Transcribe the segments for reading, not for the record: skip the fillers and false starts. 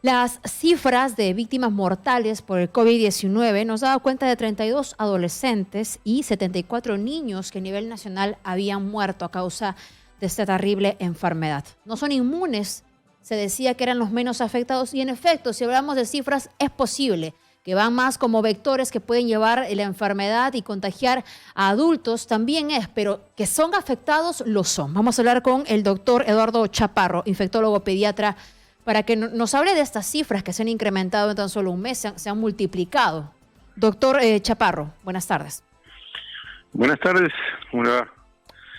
Las cifras de víctimas mortales por el COVID-19 nos daba cuenta de 32 adolescentes y 74 niños que a nivel nacional habían muerto a causa de esta terrible enfermedad. No son inmunes, se decía que eran los menos afectados y en efecto, si hablamos de cifras, es posible que van más como vectores que pueden llevar la enfermedad y contagiar a adultos, también es, pero que son afectados, lo son. Vamos a hablar con el doctor Eduardo Chaparro, infectólogo pediatra, para que nos hable de estas cifras que se han incrementado en tan solo un mes, se han multiplicado. Doctor Chaparro, buenas tardes. Buenas tardes, ¿cómo le va?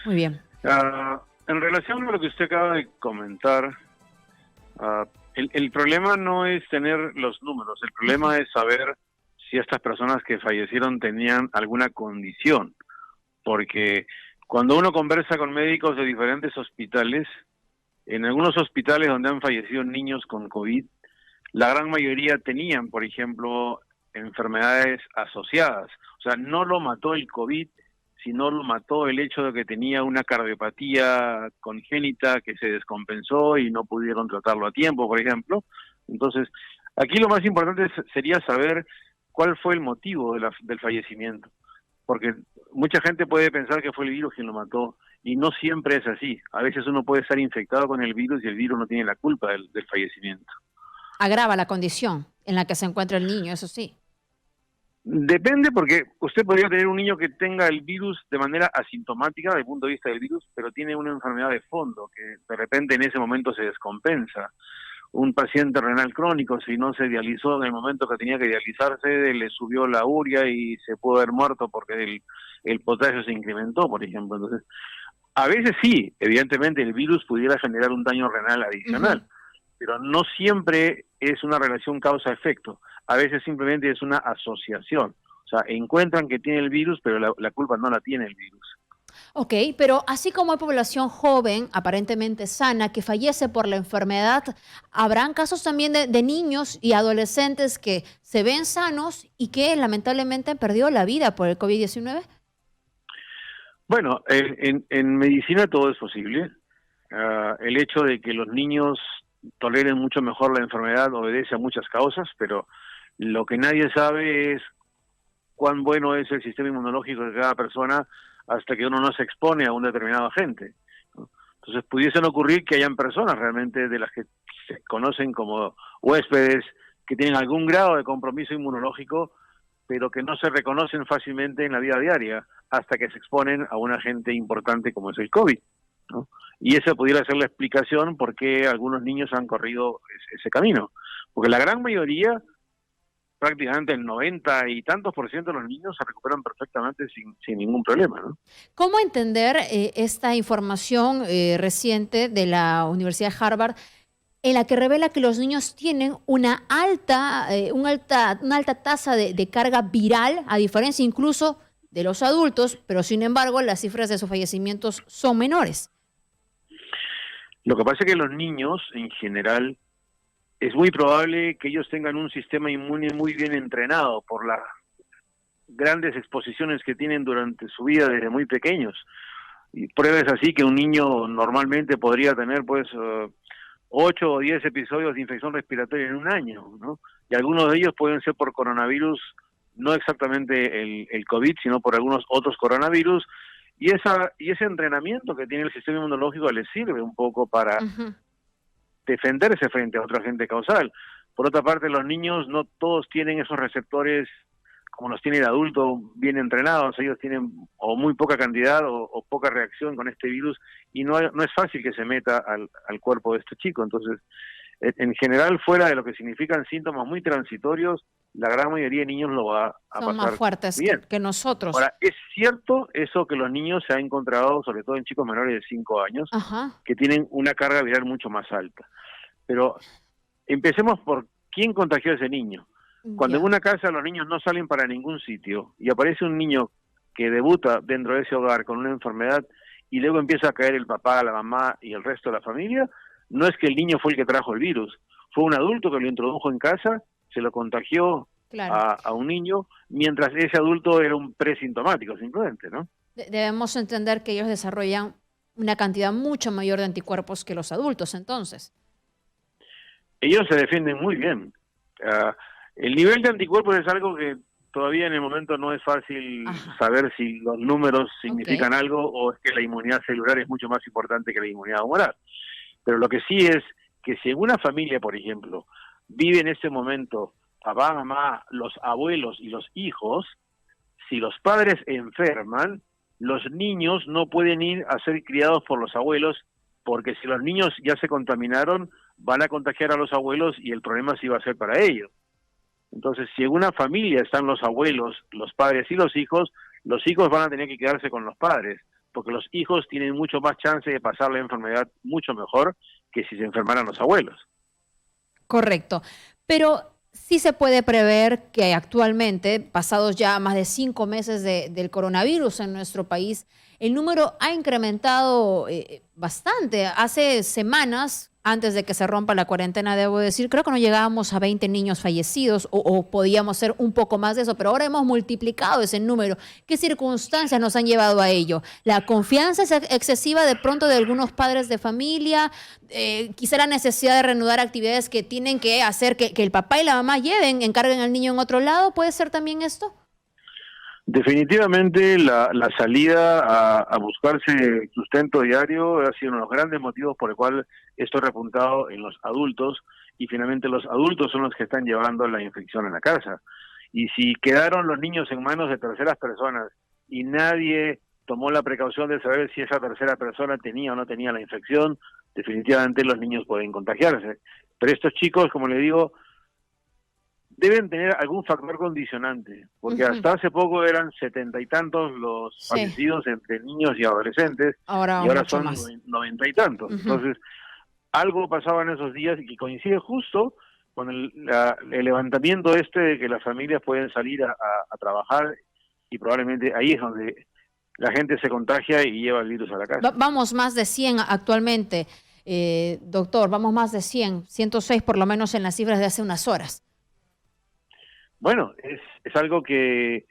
Muy bien. En relación a lo que usted acaba de comentar, el problema no es tener los números, el problema es saber si estas personas que fallecieron tenían alguna condición, porque cuando uno conversa con médicos de diferentes hospitales, en algunos hospitales donde han fallecido niños con COVID, la gran mayoría tenían, por ejemplo, enfermedades asociadas. O sea, no lo mató el COVID, sino lo mató el hecho de que tenía una cardiopatía congénita que se descompensó y no pudieron tratarlo a tiempo, por ejemplo. Entonces, aquí lo más importante sería saber cuál fue el motivo del fallecimiento, porque mucha gente puede pensar que fue el virus quien lo mató, y no siempre es así. A veces uno puede estar infectado con el virus y el virus no tiene la culpa del fallecimiento. Agrava la condición en la que se encuentra el niño, eso sí. Depende, porque usted podría tener un niño que tenga el virus de manera asintomática desde el punto de vista del virus, pero tiene una enfermedad de fondo que de repente en ese momento se descompensa. Un paciente renal crónico, si no se dializó en el momento que tenía que dializarse, le subió la urea y se pudo haber muerto porque el potasio se incrementó, por ejemplo. Entonces, a veces sí, evidentemente el virus pudiera generar un daño renal adicional, pero no siempre es una relación causa-efecto. A veces simplemente es una asociación. O sea, encuentran que tiene el virus, pero la culpa no la tiene el virus. Ok, pero así como hay población joven, aparentemente sana, que fallece por la enfermedad, ¿habrán casos también de niños y adolescentes que se ven sanos y que lamentablemente han perdido la vida por el COVID-19? Bueno, en medicina todo es posible. El hecho de que los niños toleren mucho mejor la enfermedad obedece a muchas causas, pero lo que nadie sabe es cuán bueno es el sistema inmunológico de cada persona hasta que uno no se expone a un determinado agente, ¿no? Entonces pudiesen ocurrir que hayan personas realmente de las que se conocen como huéspedes que tienen algún grado de compromiso inmunológico, pero que no se reconocen fácilmente en la vida diaria hasta que se exponen a un agente importante como es el COVID, ¿no? Y esa pudiera ser la explicación por qué algunos niños han corrido ese camino. Porque la gran mayoría, prácticamente el 90 y tantos % de los niños se recuperan perfectamente sin ningún problema, ¿no? ¿Cómo entender esta información reciente de la Universidad de Harvard en la que revela que los niños tienen una alta tasa de carga viral, a diferencia incluso de los adultos, pero sin embargo las cifras de sus fallecimientos son menores? Lo que pasa es que los niños, en general, es muy probable que ellos tengan un sistema inmune muy bien entrenado por las grandes exposiciones que tienen durante su vida desde muy pequeños. Y pruebas así que un niño normalmente podría tener, pues, 8 o 10 episodios de infección respiratoria en un año, ¿no? Y algunos de ellos pueden ser por coronavirus, no exactamente el COVID, sino por algunos otros coronavirus, y ese entrenamiento que tiene el sistema inmunológico les sirve un poco para defenderse frente a otro agente causal. Por otra parte, los niños no todos tienen esos receptores como los tiene el adulto bien entrenados. Ellos tienen o muy poca cantidad o poca reacción con este virus y no es fácil que se meta al cuerpo de este chico. Entonces, en general, fuera de lo que significan síntomas muy transitorios, la gran mayoría de niños lo va a pasar Son más fuertes bien que nosotros. Ahora, es cierto eso que los niños se ha encontrado, sobre todo en chicos menores de 5 años, que tienen una carga viral mucho más alta. Pero empecemos por quién contagió a ese niño. Cuando en una casa los niños no salen para ningún sitio y aparece un niño que debuta dentro de ese hogar con una enfermedad y luego empieza a caer el papá, la mamá y el resto de la familia, no es que el niño fue el que trajo el virus, fue un adulto que lo introdujo en casa, se lo contagió a un niño, mientras ese adulto era un presintomático simplemente, ¿no? Debemos entender que ellos desarrollan una cantidad mucho mayor de anticuerpos que los adultos, entonces. ellos se defienden muy bien. Ah, el nivel de anticuerpos es algo que todavía en el momento no es fácil Ajá. saber si los números Ok. significan algo o es que la inmunidad celular es mucho más importante que la inmunidad humoral. Pero lo que sí es que si en una familia, por ejemplo, vive en ese momento papá, mamá, los abuelos y los hijos, si los padres enferman, los niños no pueden ir a ser criados por los abuelos, porque si los niños ya se contaminaron, van a contagiar a los abuelos y el problema sí va a ser para ellos. Entonces, si en una familia están los abuelos, los padres y los hijos van a tener que quedarse con los padres, porque los hijos tienen mucho más chance de pasar la enfermedad mucho mejor que si se enfermaran los abuelos. Correcto. Pero sí se puede prever que actualmente, pasados ya más de 5 meses del coronavirus en nuestro país, el número ha incrementado bastante. Hace semanas, antes de que se rompa la cuarentena, debo decir, creo que no llegábamos a 20 niños fallecidos o podíamos ser un poco más de eso, pero ahora hemos multiplicado ese número. ¿Qué circunstancias nos han llevado a ello? ¿La confianza excesiva de pronto de algunos padres de familia? Quizá la necesidad de reanudar actividades que tienen que hacer que el papá y la mamá encarguen al niño en otro lado. ¿Puede ser también esto? Definitivamente la salida a buscarse sustento diario ha sido uno de los grandes motivos por el cual esto ha repuntado en los adultos y finalmente los adultos son los que están llevando la infección en la casa. Y si quedaron los niños en manos de terceras personas y nadie tomó la precaución de saber si esa tercera persona tenía o no tenía la infección, definitivamente los niños pueden contagiarse. Pero estos chicos, como le digo, deben tener algún factor condicionante, porque Ujú. hasta hace poco eran 70 y tantos los Sí, fallecidos entre niños y adolescentes, ahora y ahora mucho son más. 90 y tantos. Ujú. Entonces, algo pasaba en esos días y que coincide justo con el levantamiento este de que las familias pueden salir a trabajar y probablemente ahí es donde la gente se contagia y lleva el virus a la casa. Vamos más de 100 actualmente, doctor, vamos más de 106 por lo menos en las cifras de hace unas horas. Bueno, es algo que,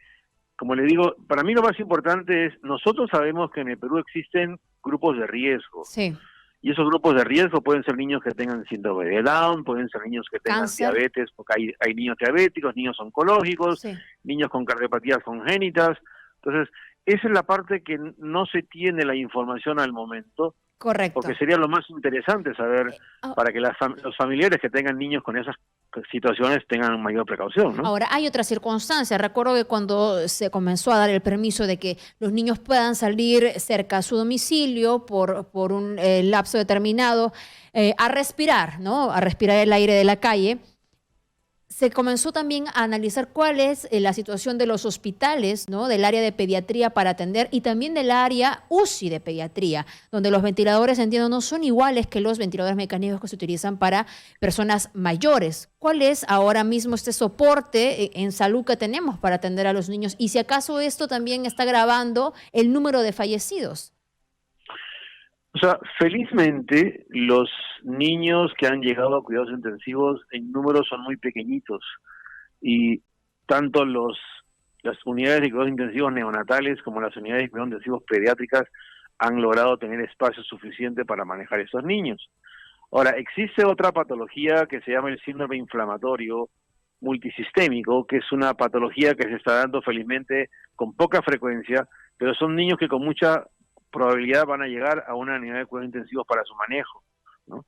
como le digo, para mí lo más importante es, nosotros sabemos que en el Perú existen grupos de riesgo, Sí, y esos grupos de riesgo pueden ser niños que tengan síndrome de Down, pueden ser niños que tengan cáncer, diabetes, porque hay niños diabéticos, niños oncológicos, sí, niños con cardiopatías congénitas. Entonces, esa es la parte que no se tiene la información al momento, porque correcto. sería lo más interesante saber Ah, para que los familiares que tengan niños con esas situaciones tengan mayor precaución, ¿no? ahora, hay otras circunstancias. Recuerdo que cuando se comenzó a dar el permiso de que los niños puedan salir cerca a su domicilio por un lapso determinado a respirar, ¿no? A respirar el aire de la calle. Se comenzó también a analizar cuál es la situación de los hospitales, ¿no? Del área de pediatría para atender y también del área UCI de pediatría, donde los ventiladores, entiendo, no son iguales que los ventiladores mecánicos que se utilizan para personas mayores. ¿Cuál es ahora mismo este soporte en salud que tenemos para atender a los niños? Y si acaso esto también está agravando el número de fallecidos. O sea, felizmente los niños que han llegado a cuidados intensivos en número son muy pequeñitos y tanto las unidades de cuidados intensivos neonatales como las unidades de cuidados intensivos pediátricas han logrado tener espacio suficiente para manejar esos niños. Ahora, existe otra patología que se llama el síndrome inflamatorio multisistémico, que es una patología que se está dando felizmente con poca frecuencia, pero son niños que con mucha probabilidad van a llegar a una unidad de cuidados intensivos para su manejo, ¿no?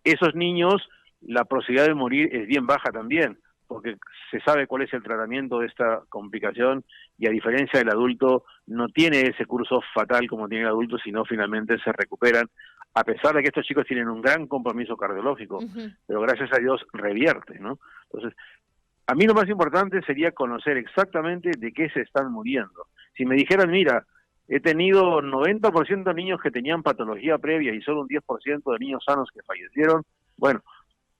Esos niños, la posibilidad de morir es bien baja también, porque se sabe cuál es el tratamiento de esta complicación y a diferencia del adulto, no tiene ese curso fatal como tiene el adulto, sino finalmente se recuperan, a pesar de que estos chicos tienen un gran compromiso cardiológico, Ujú. pero gracias a Dios revierte, ¿no? Entonces, a mí lo más importante sería conocer exactamente de qué se están muriendo. Si me dijeran, mira, he tenido 90% de niños que tenían patología previa y solo un 10% de niños sanos que fallecieron, bueno,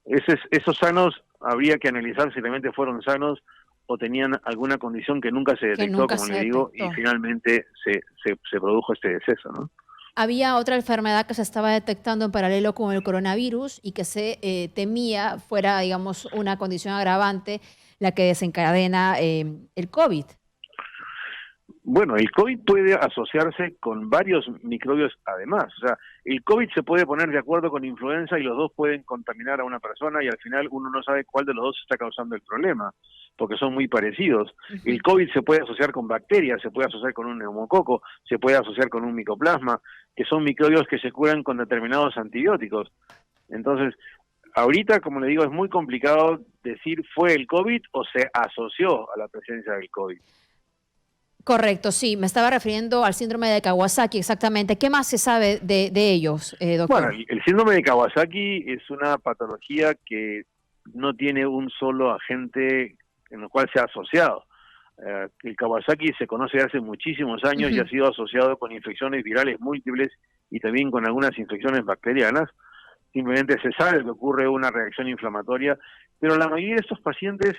esos sanos habría que analizar si realmente fueron sanos o tenían alguna condición que nunca se Que detectó, nunca como se le digo, y detectó. finalmente se produjo este deceso, ¿no? Había otra enfermedad que se estaba detectando en paralelo con el coronavirus y que se temía fuera, digamos, una condición agravante, la que desencadena el COVID. Bueno, el COVID puede asociarse con varios microbios además. O sea, el COVID se puede poner de acuerdo con influenza y los dos pueden contaminar a una persona y al final uno no sabe cuál de los dos está causando el problema, porque son muy parecidos. El COVID se puede asociar con bacterias, se puede asociar con un neumococo, se puede asociar con un micoplasma, que son microbios que se curan con determinados antibióticos. Entonces, ahorita, como le digo, es muy complicado decir fue el COVID o se asoció a la presencia del COVID. Correcto, sí, me estaba refiriendo al síndrome de Kawasaki exactamente. ¿Qué más se sabe de ellos, doctor? Bueno, el síndrome de Kawasaki es una patología que no tiene un solo agente en el cual se ha asociado. El Kawasaki se conoce hace muchísimos años y ha sido asociado con infecciones virales múltiples y también con algunas infecciones bacterianas. Simplemente se sabe que ocurre una reacción inflamatoria, pero la mayoría de estos pacientes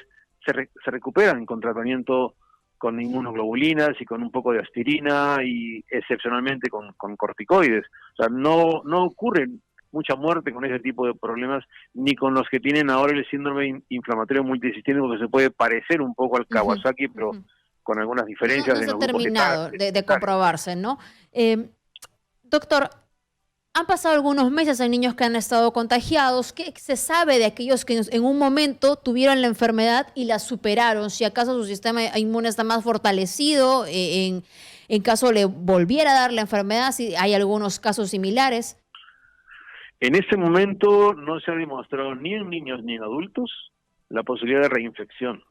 se recuperan con tratamiento con inmunoglobulinas y con un poco de aspirina y excepcionalmente con corticoides. O sea, no ocurre mucha muerte con ese tipo de problemas, ni con los que tienen ahora el síndrome inflamatorio multisistémico, que se puede parecer un poco al Kawasaki, pero con algunas diferencias. No se ha terminado de comprobarse, ¿no? Doctor, han pasado algunos meses, hay niños que han estado contagiados. ¿Qué se sabe de aquellos que en un momento tuvieron la enfermedad y la superaron? Si acaso su sistema inmune está más fortalecido, en caso le volviera a dar la enfermedad, si hay algunos casos similares. En este momento no se ha demostrado ni en niños ni en adultos la posibilidad de reinfección.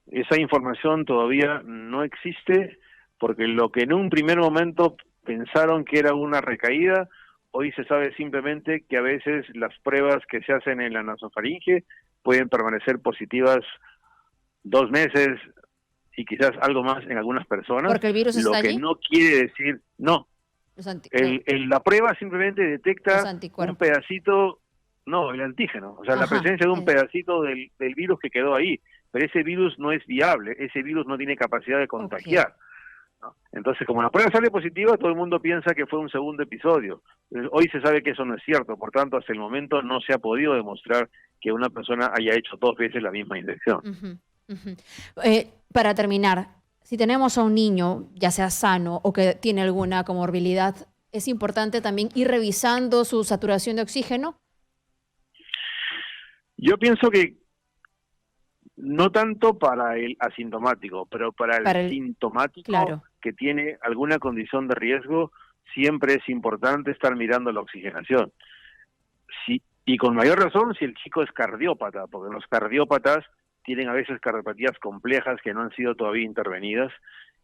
Esa información todavía no existe porque lo que en un primer momento pensaron que era una recaída, hoy se sabe simplemente que a veces las pruebas que se hacen en la nasofaringe pueden permanecer positivas 2 meses y quizás algo más en algunas personas. ¿Porque el virus está allí? Lo que no quiere decir, no. La prueba simplemente detecta un pedacito, no, el antígeno, o sea, la presencia de un pedacito del virus que quedó ahí, pero ese virus no es viable, ese virus no tiene capacidad de contagiar. ¿No? Entonces, como la prueba sale positiva, todo el mundo piensa que fue un segundo episodio. Hoy se sabe que eso no es cierto, por tanto, hasta el momento no se ha podido demostrar que una persona haya hecho 2 veces la misma infección. Para terminar, si tenemos a un niño, ya sea sano o que tiene alguna comorbilidad, ¿es importante también ir revisando su saturación de oxígeno? Yo pienso que no tanto para el asintomático, pero para el sintomático, claro, que tiene alguna condición de riesgo, siempre es importante estar mirando la oxigenación. Y con mayor razón si el chico es cardiópata, porque los cardiópatas tienen a veces cardiopatías complejas que no han sido todavía intervenidas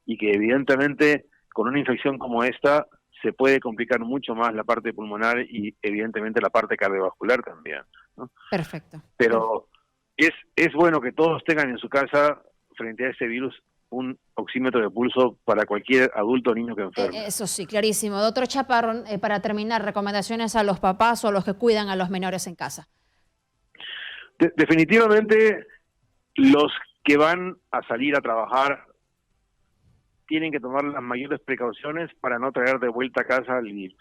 y que evidentemente con una infección como esta se puede complicar mucho más la parte pulmonar y evidentemente la parte cardiovascular también, ¿no? Perfecto. Pero es bueno que todos tengan en su casa, frente a este virus, un oxímetro de pulso para cualquier adulto o niño que enferme. Eso sí, clarísimo. Doctor Chaparro, para terminar, recomendaciones a los papás o a los que cuidan a los menores en casa. Definitivamente, los que van a salir a trabajar tienen que tomar las mayores precauciones para no traer de vuelta a casa el virus.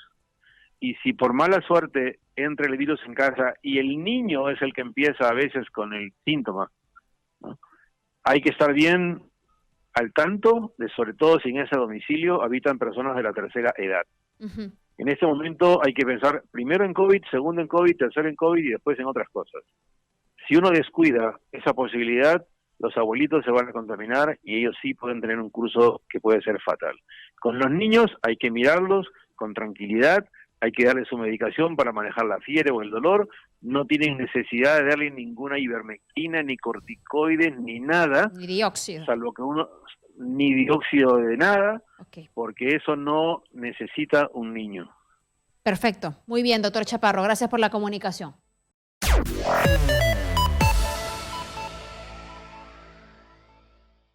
Y si por mala suerte entra el virus en casa y el niño es el que empieza a veces con el síntoma, ¿no? Hay que estar bien al tanto de, sobre todo si en ese domicilio habitan personas de la tercera edad. En este momento hay que pensar primero en COVID, segundo en COVID, tercero en COVID y después en otras cosas. Si uno descuida esa posibilidad, los abuelitos se van a contaminar y ellos sí pueden tener un curso que puede ser fatal. Con los niños hay que mirarlos con tranquilidad, hay que darle su medicación para manejar la fiebre o el dolor, no tienen necesidad de darle ninguna ivermectina, ni corticoides, ni nada. Ni dióxido. Salvo que ni dióxido de nada, porque eso no necesita un niño. Perfecto. Muy bien, doctor Chaparro. Gracias por la comunicación.